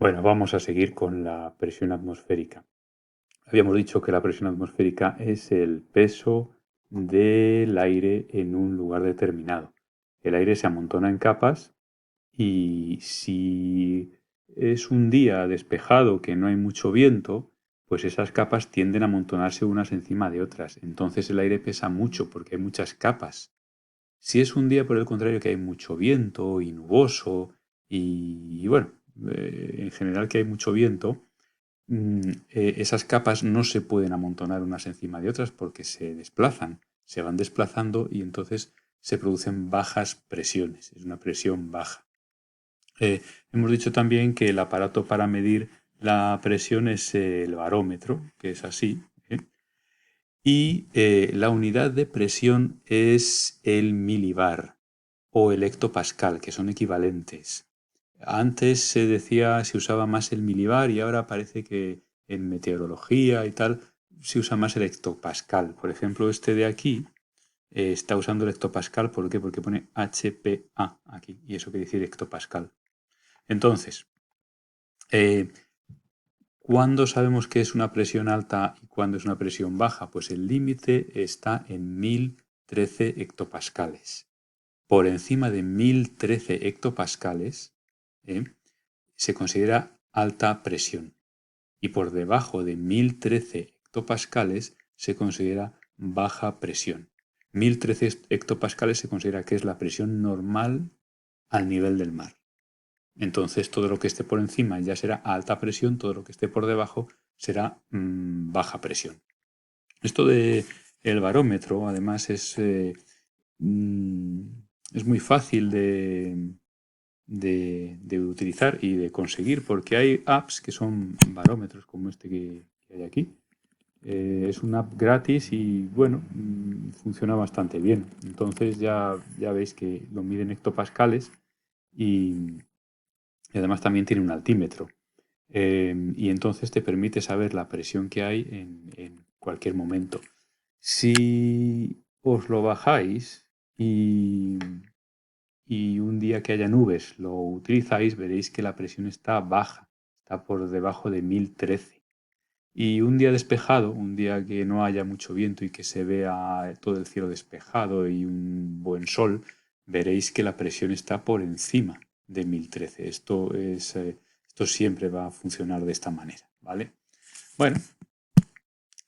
Bueno, vamos a seguir con la presión atmosférica. Habíamos dicho que la presión atmosférica es el peso del aire en un lugar determinado. El aire se amontona en capas y si es un día despejado que no hay mucho viento, pues esas capas tienden a amontonarse unas encima de otras. Entonces el aire pesa mucho porque hay muchas capas. Si es un día, por el contrario, que hay mucho viento y nuboso y bueno, en general que hay mucho viento, esas capas no se pueden amontonar unas encima de otras porque se desplazan, se van desplazando y entonces se producen bajas presiones, es una presión baja. Eh, Hemos dicho también que el aparato para medir la presión es el barómetro, que es así, ¿eh? Y la unidad de presión es el milibar o el hectopascal, que son equivalentes. Antes se decía, se usaba más el milibar y ahora parece que en meteorología y tal se usa más el hectopascal. Por ejemplo, este de aquí está usando el hectopascal, ¿por qué? Porque pone HPA aquí y eso quiere decir hectopascal. Entonces, eh, ¿cuándo sabemos que es una presión alta y cuándo es una presión baja? Pues el límite está en 1013 hectopascales. Por encima de 1013 hectopascales ¿eh? se considera alta presión y por debajo de 1013 hectopascales se considera baja presión. 1013 hectopascales se considera que es la presión normal al nivel del mar. Entonces todo lo que esté por encima ya será alta presión, todo lo que esté por debajo será baja presión. Esto de el barómetro, además, mm, es muy fácil de utilizar y de conseguir, porque hay apps que son barómetros, como este que hay aquí. Es una app gratis y, bueno, funciona bastante bien. Entonces ya veis que lo miden hectopascales y además también tiene un altímetro. Y entonces te permite saber la presión que hay en cualquier momento. Si os lo bajáis y un día que haya nubes lo utilizáis, veréis que la presión está baja, está por debajo de 1013. Y un día despejado, un día que no haya mucho viento y que se vea todo el cielo despejado y un buen sol, veréis que la presión está por encima de 1013. Esto siempre va a funcionar de esta manera, ¿vale? Bueno,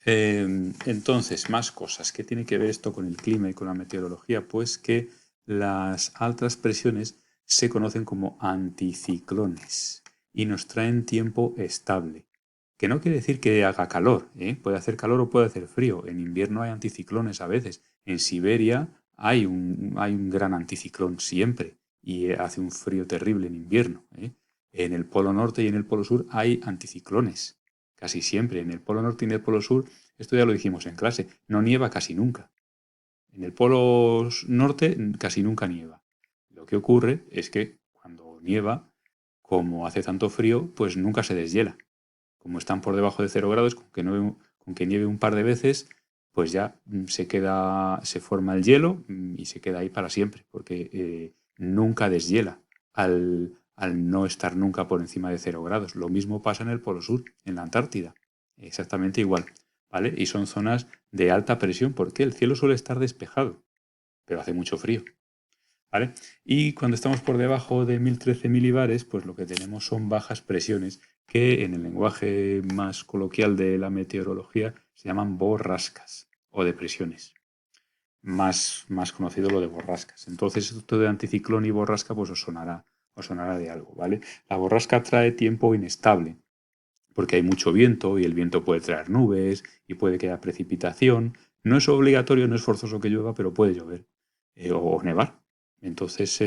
entonces, más cosas. ¿Qué tiene que ver esto con el clima y con la meteorología? Pues que las altas presiones se conocen como anticiclones y nos traen tiempo estable. Que no quiere decir que haga calor, ¿eh? Puede hacer calor o puede hacer frío. En invierno hay anticiclones a veces. En Siberia hay un gran anticiclón siempre y hace un frío terrible en invierno, ¿eh? En el Polo Norte y en el Polo Sur hay anticiclones casi siempre. En el Polo Norte y en el Polo Sur, esto ya lo dijimos en clase, no nieva casi nunca. En el Polo Norte casi nunca nieva. Lo que ocurre es que cuando nieva, como hace tanto frío, pues nunca se deshiela. Como están por debajo de 0 grados, con que nieve un par de veces, pues ya se forma el hielo y se queda ahí para siempre, porque nunca deshiela al no estar nunca por encima de 0 grados. Lo mismo pasa en el Polo Sur, en la Antártida, exactamente igual, ¿vale? Y son zonas de alta presión, porque el cielo suele estar despejado, pero hace mucho frío, ¿vale? Y cuando estamos por debajo de 1013 milibares, pues lo que tenemos son bajas presiones que en el lenguaje más coloquial de la meteorología se llaman borrascas o depresiones. Más conocido lo de borrascas. Entonces, esto de anticiclón y borrasca pues os sonará de algo, ¿vale? La borrasca trae tiempo inestable porque hay mucho viento y el viento puede traer nubes y puede que haya precipitación. No es obligatorio, no es forzoso que llueva, pero puede llover o nevar. Entonces,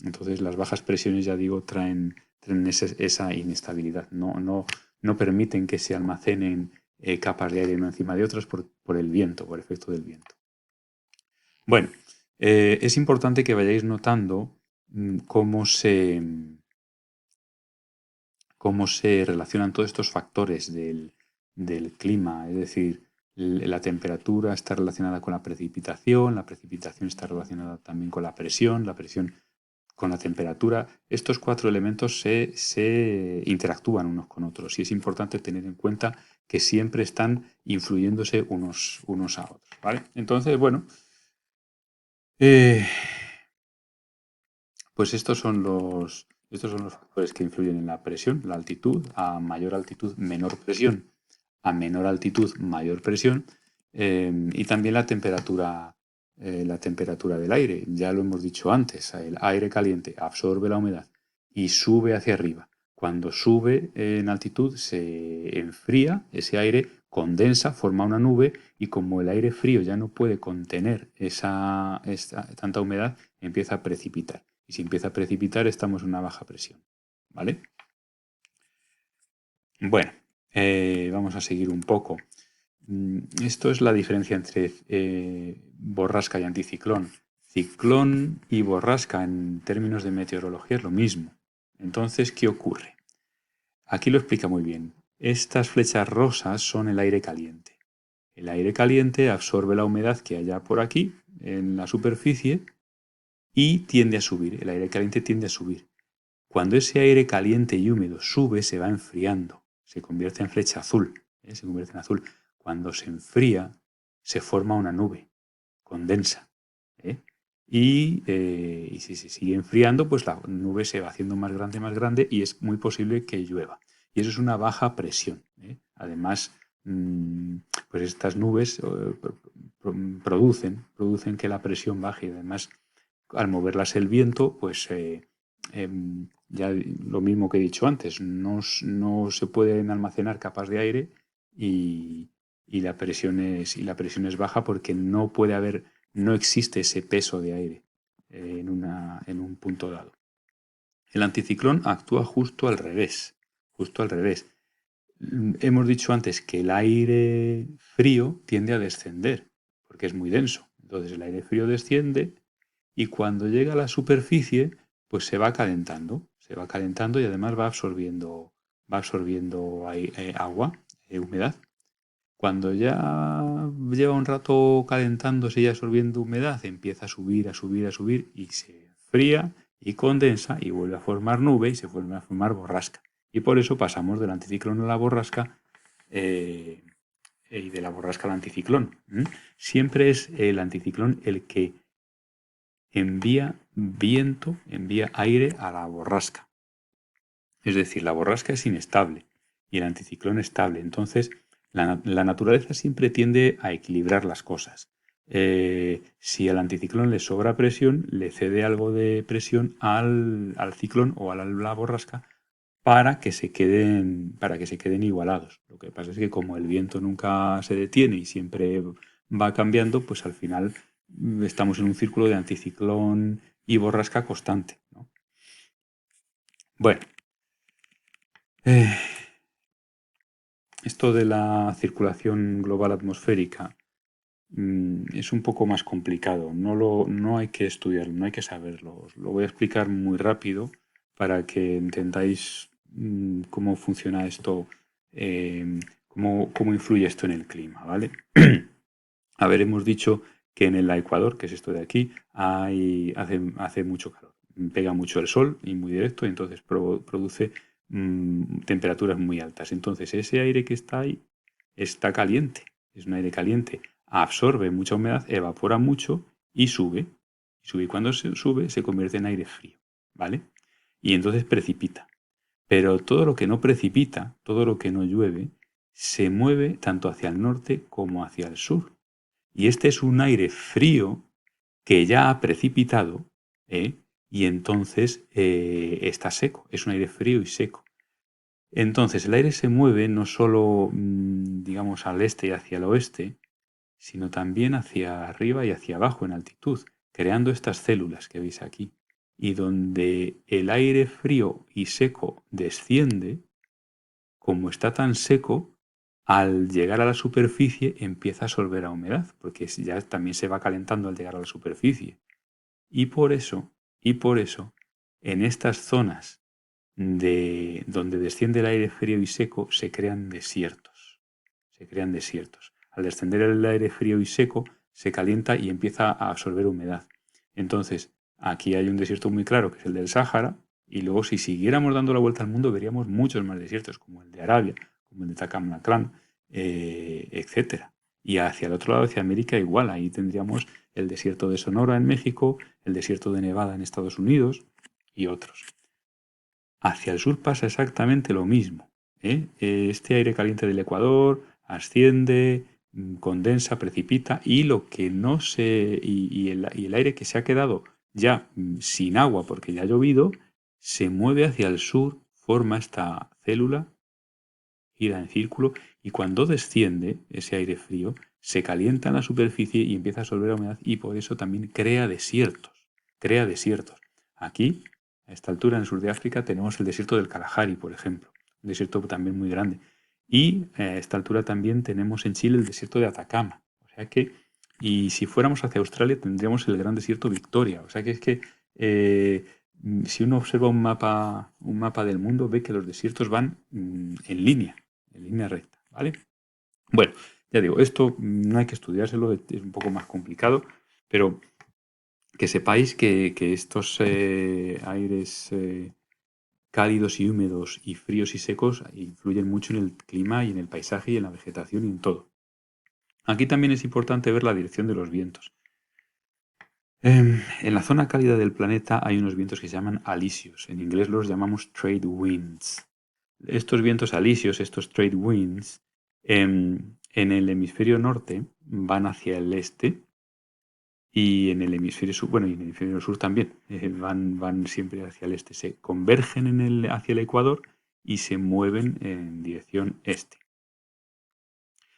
entonces las bajas presiones, ya digo, traen esa inestabilidad. No permiten que se almacenen capas de aire una encima de otras por el viento, por efecto del viento. Bueno, es importante que vayáis notando cómo se relacionan todos estos factores del clima, es decir, la temperatura está relacionada con la precipitación está relacionada también con la presión con la temperatura, estos cuatro elementos se interactúan unos con otros y es importante tener en cuenta que siempre están influyéndose unos a otros, ¿vale? Entonces, bueno, pues estos son los factores que influyen en la presión, la altitud, a mayor altitud, menor presión, a menor altitud, mayor presión, y también la temperatura del aire. Ya lo hemos dicho antes, el aire caliente absorbe la humedad y sube hacia arriba. Cuando sube en altitud se enfría, ese aire condensa, forma una nube y como el aire frío ya no puede contener tanta humedad, empieza a precipitar. Y si empieza a precipitar, estamos en una baja presión. ¿Vale? Bueno, vamos a seguir un poco. Esto es la diferencia entre borrasca y anticiclón. Ciclón y borrasca en términos de meteorología es lo mismo. Entonces, ¿qué ocurre? Aquí lo explica muy bien. Estas flechas rosas son el aire caliente. El aire caliente absorbe la humedad que haya por aquí, en la superficie, y tiende a subir. El aire caliente tiende a subir. Cuando ese aire caliente y húmedo sube, se va enfriando, se convierte en flecha azul, se convierte en azul. Cuando se enfría, se forma una nube, condensa. ¿eh? Y si se sigue enfriando, pues la nube se va haciendo más grande y es muy posible que llueva. Y eso es una baja presión. Además, pues estas nubes producen que la presión baje y además al moverlas el viento, pues ya lo mismo que he dicho antes, no se pueden almacenar capas de aire y la presión es baja porque no existe ese peso de aire en un punto dado. El anticiclón actúa justo al revés, justo al revés. Hemos dicho antes que el aire frío tiende a descender porque es muy denso. Entonces el aire frío desciende y cuando llega a la superficie, pues se va calentando y además va absorbiendo agua, humedad. Cuando ya lleva un rato calentándose y absorbiendo humedad, empieza a subir, a subir, a subir y se enfría y condensa y vuelve a formar nube y se vuelve a formar borrasca. Y por eso pasamos del anticiclón a la borrasca y de la borrasca al anticiclón. Siempre es el anticiclón el que envía viento, envía aire a la borrasca. Es decir, la borrasca es inestable y el anticiclón estable. Entonces, la naturaleza siempre tiende a equilibrar las cosas. Si al anticiclón le sobra presión, le cede algo de presión al ciclón o a la borrasca para que se queden igualados. Lo que pasa es que como el viento nunca se detiene y siempre va cambiando, pues al final estamos en un círculo de anticiclón y borrasca constante, ¿no? Bueno, esto de la circulación global atmosférica es un poco más complicado. No hay que estudiarlo, no hay que saberlo. Os lo voy a explicar muy rápido para que entendáis cómo funciona esto, cómo influye esto en el clima, ¿vale? A ver, hemos dicho que en el Ecuador, que es esto de aquí, hace mucho calor. Pega mucho el sol y muy directo, y entonces produce temperaturas muy altas. Entonces ese aire que está ahí está caliente, es un aire caliente, absorbe mucha humedad, evapora mucho y sube. Y cuando se sube se convierte en aire frío, ¿vale? Y entonces precipita. Pero todo lo que no precipita, todo lo que no llueve, se mueve tanto hacia el norte como hacia el sur. Y este es un aire frío que ya ha precipitado, ¿eh? Y entonces está seco, es un aire frío y seco. Entonces el aire se mueve no solo, digamos, al este y hacia el oeste, sino también hacia arriba y hacia abajo en altitud, creando estas células que veis aquí. Y donde el aire frío y seco desciende, como está tan seco, al llegar a la superficie empieza a absorber la humedad, porque ya también se va calentando al llegar a la superficie. Y por eso, en estas zonas donde desciende el aire frío y seco, se crean desiertos. Se crean desiertos. Al descender el aire frío y seco, se calienta y empieza a absorber humedad. Entonces, Aquí hay un desierto muy claro, que es el del Sáhara, y luego si siguiéramos dando la vuelta al mundo veríamos muchos más desiertos, como el de Arabia, como el de Takamaclan, etcétera. Y hacia el otro lado, hacia América, igual, ahí tendríamos el desierto de Sonora en México, el desierto de Nevada en Estados Unidos y otros. Hacia el sur pasa exactamente lo mismo, ¿eh? Este aire caliente del Ecuador asciende, condensa, precipita y lo que no se y el aire que se ha quedado ya sin agua porque ya ha llovido se mueve hacia el sur, forma esta célula, gira en círculo y cuando desciende ese aire frío se calienta en la superficie y empieza a absorber la humedad y por eso también crea desiertos. Crea desiertos. Aquí, a esta altura, en el sur de África, tenemos el desierto del Kalahari, por ejemplo. Un desierto también muy grande. Y a esta altura también tenemos en Chile el desierto de Atacama. O sea que, y si fuéramos hacia Australia, tendríamos el gran desierto Victoria. O sea que es que si uno observa un mapa del mundo, ve que los desiertos van en línea recta, ¿vale? Bueno, ya digo, esto no hay que estudiárselo, es un poco más complicado, pero que sepáis que estos aires cálidos y húmedos y fríos y secos influyen mucho en el clima y en el paisaje y en la vegetación y en todo. Aquí también es importante ver la dirección de los vientos. En la zona cálida del planeta hay unos vientos que se llaman alisios. En inglés los llamamos trade winds. Estos vientos alisios, estos trade winds, en el hemisferio norte van hacia el este y en el hemisferio sur, bueno, y en el hemisferio sur también, van siempre hacia el este. Se convergen hacia el ecuador y se mueven en dirección este.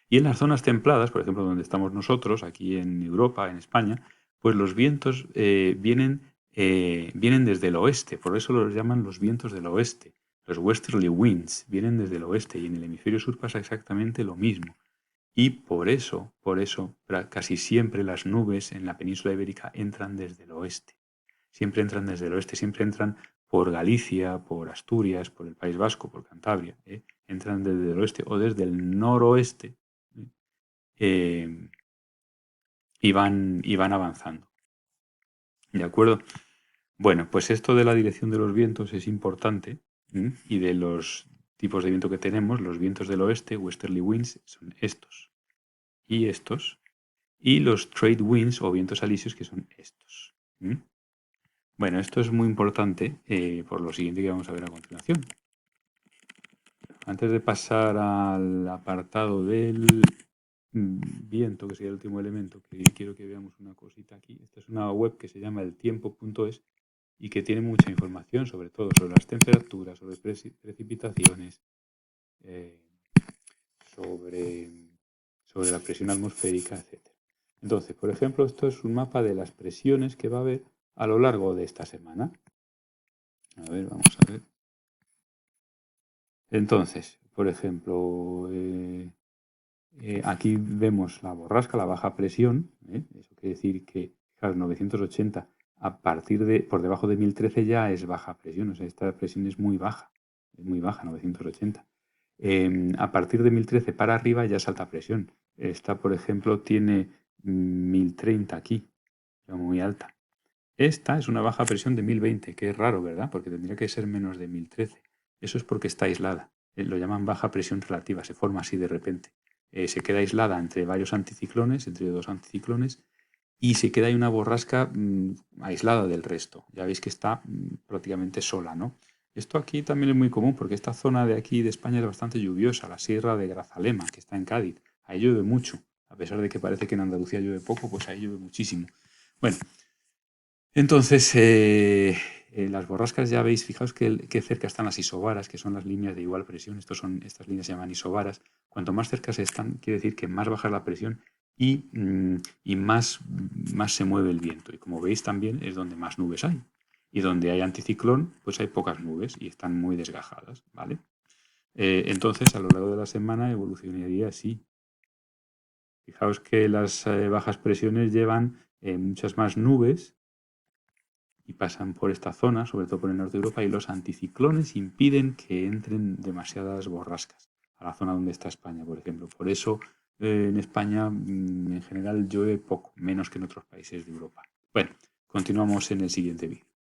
Y en las zonas templadas, por ejemplo, donde estamos nosotros, aquí en Europa, en España, pues los vientos vienen desde el oeste, por eso los llaman los vientos del oeste. Los westerly winds vienen desde el oeste y en el hemisferio sur pasa exactamente lo mismo. Y por eso, casi siempre las nubes en la península ibérica entran desde el oeste. Siempre entran desde el oeste, siempre entran por Galicia, por Asturias, por el País Vasco, por Cantabria. Entran desde el oeste o desde el noroeste y van avanzando. ¿De acuerdo? Bueno, pues esto de la dirección de los vientos es importante y de los tipos de viento que tenemos, los vientos del oeste, westerly winds, son estos y estos, y los trade winds o vientos alisios que son estos. Bueno, esto es muy importante por lo siguiente que vamos a ver a continuación. Antes de pasar al apartado del viento, que sería el último elemento, que quiero que veamos una cosita aquí. Esta es una web que se llama eltiempo.es y que tiene mucha información, sobre todo sobre las temperaturas, sobre precipitaciones, sobre la presión atmosférica, etc. Entonces, por ejemplo, esto es un mapa de las presiones que va a haber a lo largo de esta semana. A ver, vamos a ver. Entonces, por ejemplo, aquí vemos la borrasca, la baja presión. Eso quiere decir que, fijaos, 980 por debajo de 1013 ya es baja presión. O sea, esta presión es muy baja, 980. A partir de 1013 para arriba ya es alta presión. Esta, por ejemplo, tiene 1030 aquí, muy alta. Esta es una baja presión de 1020, que es raro, ¿verdad? Porque tendría que ser menos de 1013. Eso es porque está aislada. Lo llaman baja presión relativa, se forma así de repente. Se queda aislada entre varios anticiclones, entre dos anticiclones, y se queda ahí una borrasca aislada del resto. Ya veis que está prácticamente sola, ¿no? Esto aquí también es muy común porque esta zona de aquí de España es bastante lluviosa, la sierra de Grazalema, que está en Cádiz. Ahí llueve mucho. A pesar de que parece que en Andalucía llueve poco, pues ahí llueve muchísimo. Bueno, entonces, las borrascas ya veis, fijaos que cerca están las isobaras, que son las líneas de igual presión. Estas líneas se llaman isobaras. Cuanto más cerca se están, quiere decir que más baja es la presión y más se mueve el viento. Y como veis también es donde más nubes hay. Y donde hay anticiclón, pues hay pocas nubes y están muy desgajadas, ¿vale? Entonces, a lo largo de la semana evolucionaría así. Fijaos que las bajas presiones llevan muchas más nubes y pasan por esta zona, sobre todo por el norte de Europa, y los anticiclones impiden que entren demasiadas borrascas a la zona donde está España, por ejemplo. Por eso en España en general llueve poco, menos que en otros países de Europa. Bueno, Continuamos en el siguiente vídeo.